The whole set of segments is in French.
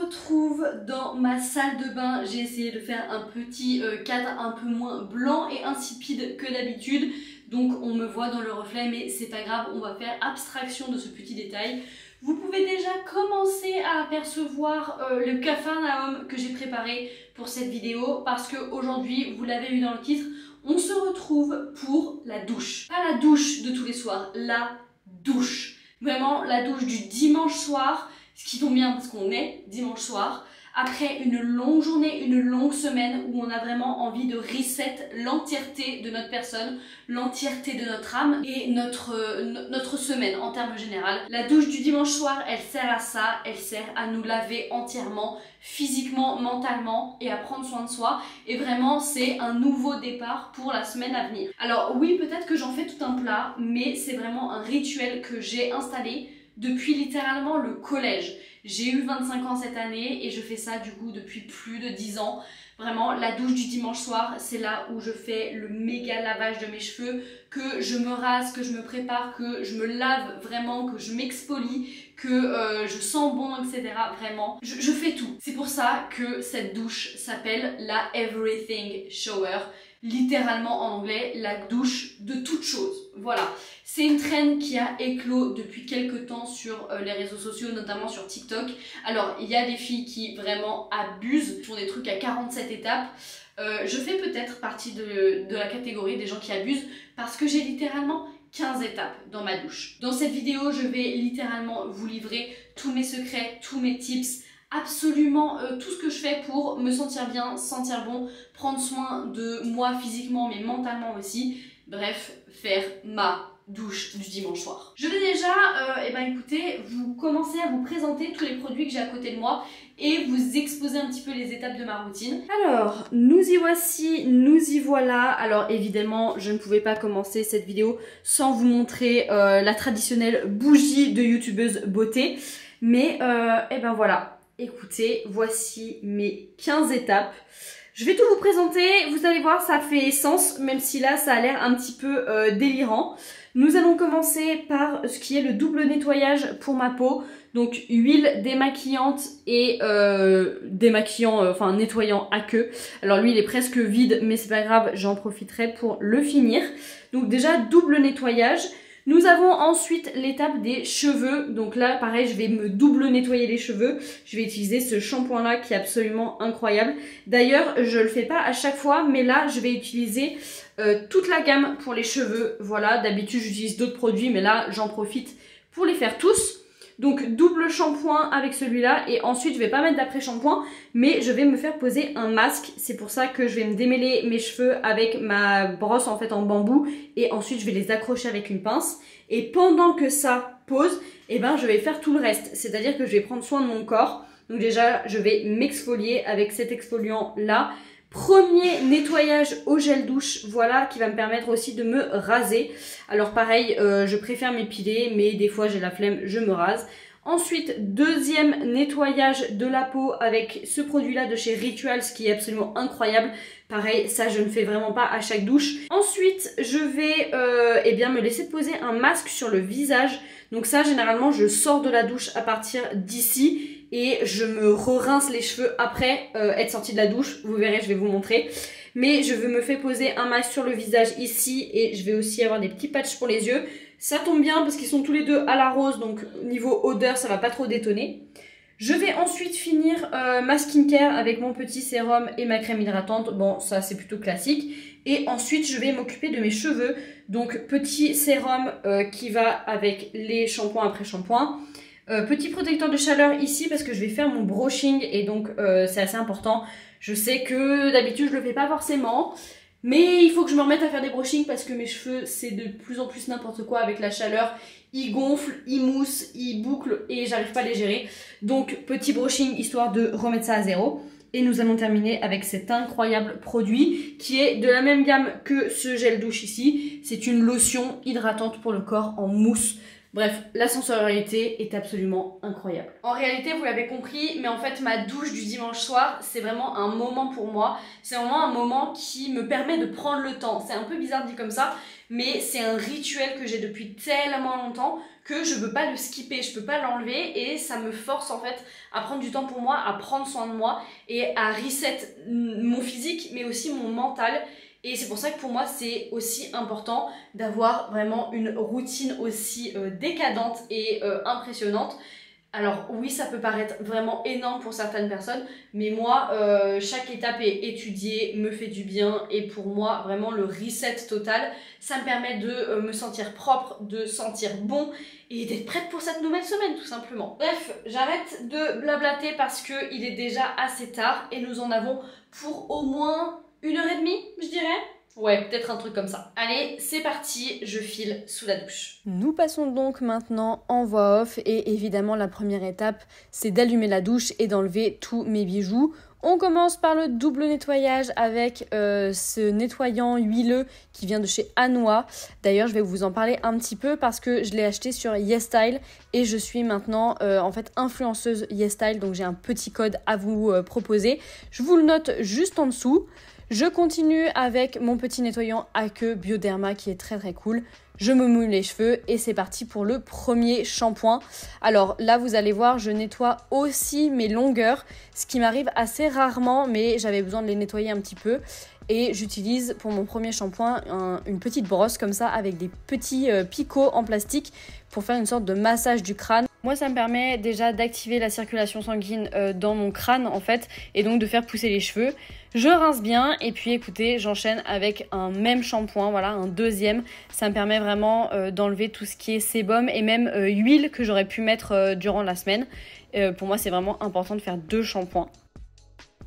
retrouve dans ma salle de bain. J'ai essayé de faire un petit cadre un peu moins blanc et insipide que d'habitude. Donc on me voit dans le reflet, mais c'est pas grave, on va faire abstraction de ce petit détail. Vous pouvez déjà commencer à apercevoir le capharnaüm que j'ai préparé pour cette vidéo, parce qu'aujourd'hui, vous l'avez vu dans le titre, on se retrouve pour la douche. Pas la douche de tous les soirs, la douche. Vraiment la douche du dimanche soir, ce qui tombe bien parce qu'on est dimanche soir. Après une longue journée, une longue semaine où on a vraiment envie de reset l'entièreté de notre personne, l'entièreté de notre âme et notre semaine en termes généraux. La douche du dimanche soir, elle sert à ça, elle sert à nous laver entièrement, physiquement, mentalement et à prendre soin de soi. Et vraiment, c'est un nouveau départ pour la semaine à venir. Alors oui, peut-être que j'en fais tout un plat, mais c'est vraiment un rituel que j'ai installé depuis littéralement le collège. J'ai eu 25 ans cette année et je fais ça du coup depuis plus de 10 ans. Vraiment, la douche du dimanche soir, c'est là où je fais le méga lavage de mes cheveux, que je me rase, que je me prépare, que je me lave vraiment, que je m'expolie, que je sens bon, etc. Vraiment, je fais tout. C'est pour ça que cette douche s'appelle la Everything Shower. Littéralement en anglais, la douche de toute chose. Voilà. C'est une trend qui a éclos depuis quelques temps sur les réseaux sociaux, notamment sur TikTok. Alors, il y a des filles qui vraiment abusent, font des trucs à 47 étapes. Je fais peut-être partie de la catégorie des gens qui abusent parce que j'ai littéralement 15 étapes dans ma douche. Dans cette vidéo, je vais littéralement vous livrer tous mes secrets, tous mes tips, absolument tout ce que je fais pour me sentir bien, sentir bon, prendre soin de moi physiquement mais mentalement aussi. Bref, faire ma douche du dimanche soir. Je vais déjà, écoutez, vous commencer à vous présenter tous les produits que j'ai à côté de moi et vous exposer un petit peu les étapes de ma routine. Alors, nous y voici, nous y voilà. Alors évidemment, je ne pouvais pas commencer cette vidéo sans vous montrer la traditionnelle bougie de youtubeuse beauté. Mais, voilà. Écoutez, voici mes 15 étapes. Je vais tout vous présenter, vous allez voir, ça fait sens, même si là, ça a l'air un petit peu délirant. Nous allons commencer par ce qui est le double nettoyage pour ma peau. Donc, huile démaquillante et nettoyant à queue. Alors lui, il est presque vide, mais c'est pas grave, j'en profiterai pour le finir. Donc déjà, double nettoyage. Nous avons ensuite l'étape des cheveux. Donc là, pareil, je vais me double nettoyer les cheveux. Je vais utiliser ce shampoing-là qui est absolument incroyable. D'ailleurs, je le fais pas à chaque fois, mais là, je vais utiliser toute la gamme pour les cheveux. Voilà, d'habitude, j'utilise d'autres produits, mais là, j'en profite pour les faire tous. Donc double shampoing avec celui-là et ensuite je vais pas mettre d'après-shampoing mais je vais me faire poser un masque. C'est pour ça que je vais me démêler mes cheveux avec ma brosse en fait en bambou et ensuite je vais les accrocher avec une pince. Et pendant que ça pose, je vais faire tout le reste. C'est-à-dire que je vais prendre soin de mon corps. Donc déjà je vais m'exfolier avec cet exfoliant là. Premier nettoyage au gel douche, voilà, qui va me permettre aussi de me raser. Alors pareil, je préfère m'épiler, mais des fois j'ai la flemme, je me rase. Ensuite, deuxième nettoyage de la peau avec ce produit-là de chez Rituals qui est absolument incroyable. Pareil, ça je ne fais vraiment pas à chaque douche. Ensuite, je vais me laisser poser un masque sur le visage. Donc ça, généralement, je sors de la douche à partir d'ici. Et je me re-rince les cheveux après être sortie de la douche. Vous verrez, je vais vous montrer. Mais je me fais poser un masque sur le visage ici. Et je vais aussi avoir des petits patchs pour les yeux. Ça tombe bien parce qu'ils sont tous les deux à la rose. Donc niveau odeur, ça va pas trop détonner. Je vais ensuite finir ma skincare avec mon petit sérum et ma crème hydratante. Bon, ça c'est plutôt classique. Et ensuite, je vais m'occuper de mes cheveux. Donc petit sérum qui va avec les shampoings après shampoing. Petit protecteur de chaleur ici parce que je vais faire mon brushing et donc c'est assez important. Je sais que d'habitude je le fais pas forcément, mais il faut que je me remette à faire des brushings parce que mes cheveux c'est de plus en plus n'importe quoi avec la chaleur. Ils gonflent, ils moussent, ils bouclent et j'arrive pas à les gérer. Donc petit brushing histoire de remettre ça à zéro. Et nous allons terminer avec cet incroyable produit qui est de la même gamme que ce gel douche ici. C'est une lotion hydratante pour le corps en mousse. Bref, la sensorialité est absolument incroyable. En réalité, vous l'avez compris, mais en fait, ma douche du dimanche soir, c'est vraiment un moment pour moi. C'est vraiment un moment qui me permet de prendre le temps. C'est un peu bizarre dit comme ça, mais c'est un rituel que j'ai depuis tellement longtemps que je veux pas le skipper, je peux pas l'enlever et ça me force en fait à prendre du temps pour moi, à prendre soin de moi et à reset mon physique mais aussi mon mental. Et c'est pour ça que pour moi c'est aussi important d'avoir vraiment une routine aussi décadente et impressionnante. Alors oui, ça peut paraître vraiment énorme pour certaines personnes, mais moi, chaque étape est étudiée, me fait du bien, et pour moi, vraiment le reset total, ça me permet de me sentir propre, de sentir bon, et d'être prête pour cette nouvelle semaine, tout simplement. Bref, j'arrête de blablater parce qu'il est déjà assez tard, et nous en avons pour au moins 1h30, je dirais. Ouais, peut-être un truc comme ça. Allez, c'est parti, je file sous la douche. Nous passons donc maintenant en voix off et évidemment la première étape, c'est d'allumer la douche et d'enlever tous mes bijoux. On commence par le double nettoyage avec ce nettoyant huileux qui vient de chez Anua. D'ailleurs, je vais vous en parler un petit peu parce que je l'ai acheté sur YesStyle et je suis maintenant en fait influenceuse YesStyle, donc j'ai un petit code à vous proposer. Je vous le note juste en dessous. Je continue avec mon petit nettoyant à queue Bioderma qui est très très cool. Je me mouille les cheveux et c'est parti pour le premier shampoing. Alors là, vous allez voir, je nettoie aussi mes longueurs, ce qui m'arrive assez rarement, mais j'avais besoin de les nettoyer un petit peu. Et j'utilise pour mon premier shampoing une petite brosse comme ça avec des petits picots en plastique pour faire une sorte de massage du crâne. Moi, ça me permet déjà d'activer la circulation sanguine dans mon crâne en fait et donc de faire pousser les cheveux. Je rince bien et puis écoutez, j'enchaîne avec un même shampoing, voilà, un deuxième. Ça me permet vraiment d'enlever tout ce qui est sébum et même huile que j'aurais pu mettre durant la semaine. Pour moi, c'est vraiment important de faire 2 shampoings.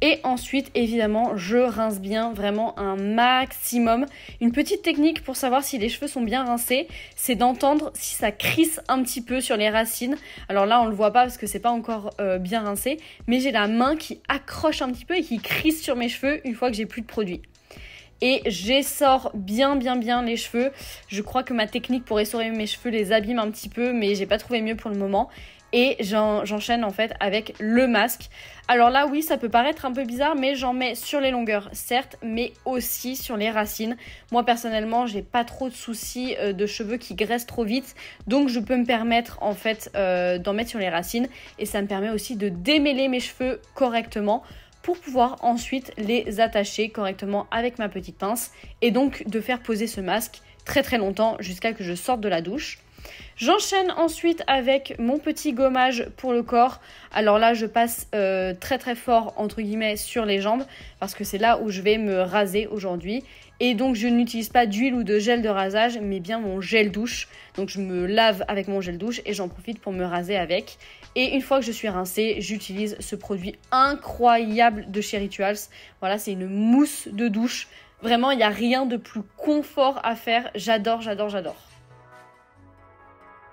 Et ensuite, évidemment, je rince bien vraiment un maximum. Une petite technique pour savoir si les cheveux sont bien rincés, c'est d'entendre si ça crisse un petit peu sur les racines. Alors là, on le voit pas parce que c'est pas encore bien rincé, mais j'ai la main qui accroche un petit peu et qui crisse sur mes cheveux une fois que j'ai plus de produit. Et j'essore bien les cheveux. Je crois que ma technique pour essorer mes cheveux les abîme un petit peu, mais j'ai pas trouvé mieux pour le moment. Et j'enchaîne en fait avec le masque. Alors là oui, ça peut paraître un peu bizarre, mais j'en mets sur les longueurs certes, mais aussi sur les racines. Moi personnellement, j'ai pas trop de soucis de cheveux qui graissent trop vite, donc je peux me permettre en fait d'en mettre sur les racines. Et ça me permet aussi de démêler mes cheveux correctement pour pouvoir ensuite les attacher correctement avec ma petite pince et donc de faire poser ce masque très longtemps jusqu'à que je sorte de la douche. J'enchaîne ensuite avec mon petit gommage pour le corps. Alors là, je passe très fort entre guillemets sur les jambes parce que c'est là où je vais me raser aujourd'hui. Et donc, je n'utilise pas d'huile ou de gel de rasage, mais bien mon gel douche. Donc, je me lave avec mon gel douche et j'en profite pour me raser avec. Et une fois que je suis rincée, j'utilise ce produit incroyable de chez Rituals. Voilà, c'est une mousse de douche. Vraiment, il n'y a rien de plus confort à faire. J'adore.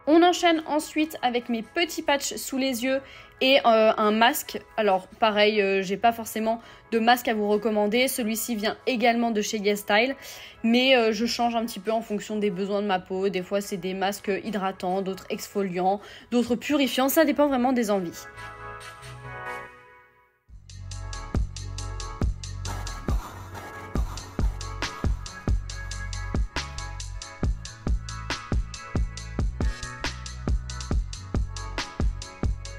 On enchaîne ensuite avec mes petits patchs sous les yeux et un masque. Alors pareil, j'ai pas forcément de masque à vous recommander. Celui-ci vient également de chez YesStyle, mais je change un petit peu en fonction des besoins de ma peau. Des fois c'est des masques hydratants, d'autres exfoliants, d'autres purifiants. Ça dépend vraiment des envies.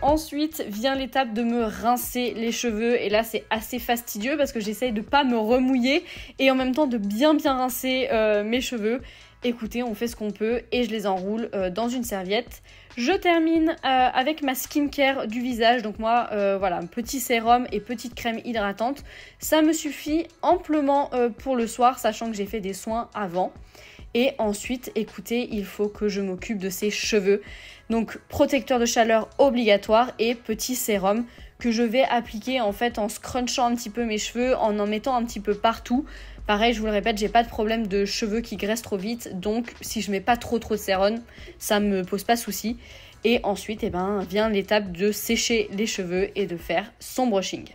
Ensuite vient l'étape de me rincer les cheveux et là c'est assez fastidieux parce que j'essaye de pas me remouiller et en même temps de bien rincer mes cheveux. Écoutez, on fait ce qu'on peut et je les enroule dans une serviette. Je termine avec ma skincare du visage. Donc moi, voilà, un petit sérum et petite crème hydratante. Ça me suffit amplement pour le soir, sachant que j'ai fait des soins avant. Et ensuite, écoutez, il faut que je m'occupe de ses cheveux. Donc, protecteur de chaleur obligatoire et petit sérum que je vais appliquer en fait en scrunchant un petit peu mes cheveux, en mettant un petit peu partout. Pareil, je vous le répète, j'ai pas de problème de cheveux qui graissent trop vite. Donc, si je mets pas trop de sérum, ça me pose pas souci. Et ensuite, vient l'étape de sécher les cheveux et de faire son brushing.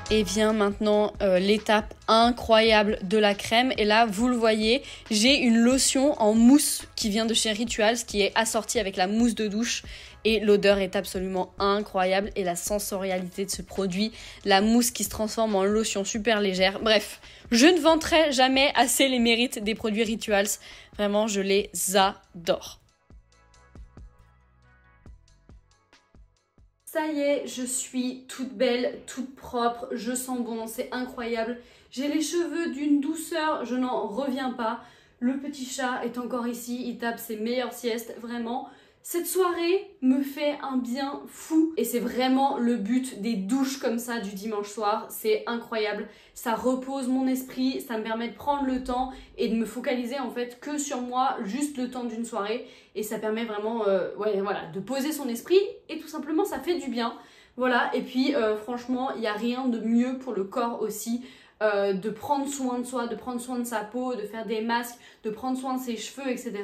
Et vient maintenant l'étape incroyable de la crème. Et là, vous le voyez, j'ai une lotion en mousse qui vient de chez Rituals, qui est assortie avec la mousse de douche. Et l'odeur est absolument incroyable. Et la sensorialité de ce produit, la mousse qui se transforme en lotion super légère. Bref, je ne vanterai jamais assez les mérites des produits Rituals. Vraiment, je les adore. Ça y est, je suis toute belle, toute propre, je sens bon, c'est incroyable. J'ai les cheveux d'une douceur, je n'en reviens pas. Le petit chat est encore ici, il tape ses meilleures siestes, vraiment. Cette soirée me fait un bien fou et c'est vraiment le but des douches comme ça du dimanche soir. C'est incroyable, ça repose mon esprit, ça me permet de prendre le temps et de me focaliser en fait que sur moi, juste le temps d'une soirée. Et ça permet vraiment de poser son esprit et tout simplement ça fait du bien. Voilà, et puis franchement, il n'y a rien de mieux pour le corps aussi. De prendre soin de soi, de prendre soin de sa peau, de faire des masques, de prendre soin de ses cheveux, etc.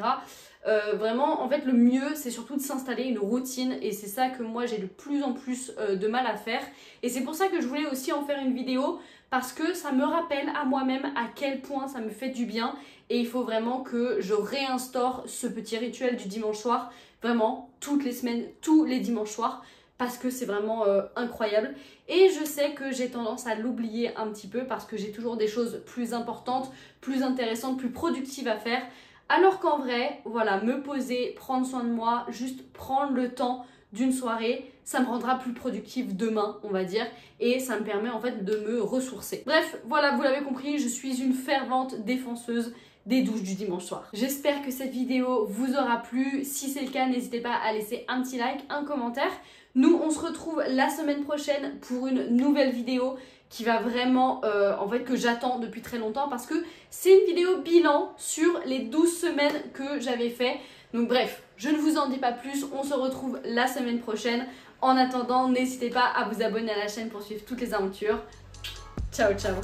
Vraiment, en fait, le mieux, c'est surtout de s'installer une routine et c'est ça que moi, j'ai de plus en plus de mal à faire. Et c'est pour ça que je voulais aussi en faire une vidéo parce que ça me rappelle à moi-même à quel point ça me fait du bien et il faut vraiment que je réinstaure ce petit rituel du dimanche soir, vraiment, toutes les semaines, tous les dimanches soirs. Parce que c'est vraiment incroyable. Et je sais que j'ai tendance à l'oublier un petit peu parce que j'ai toujours des choses plus importantes, plus intéressantes, plus productives à faire. Alors qu'en vrai, voilà, me poser, prendre soin de moi, juste prendre le temps d'une soirée, ça me rendra plus productive demain, on va dire. Et ça me permet en fait de me ressourcer. Bref, voilà, vous l'avez compris, je suis une fervente défenseuse des douches du dimanche soir. J'espère que cette vidéo vous aura plu. Si c'est le cas, n'hésitez pas à laisser un petit like, un commentaire. Nous, on se retrouve la semaine prochaine pour une nouvelle vidéo qui va vraiment, en fait, que j'attends depuis très longtemps parce que c'est une vidéo bilan sur les 12 semaines que j'avais fait. Donc bref, je ne vous en dis pas plus, on se retrouve la semaine prochaine. En attendant, n'hésitez pas à vous abonner à la chaîne pour suivre toutes les aventures. Ciao, ciao!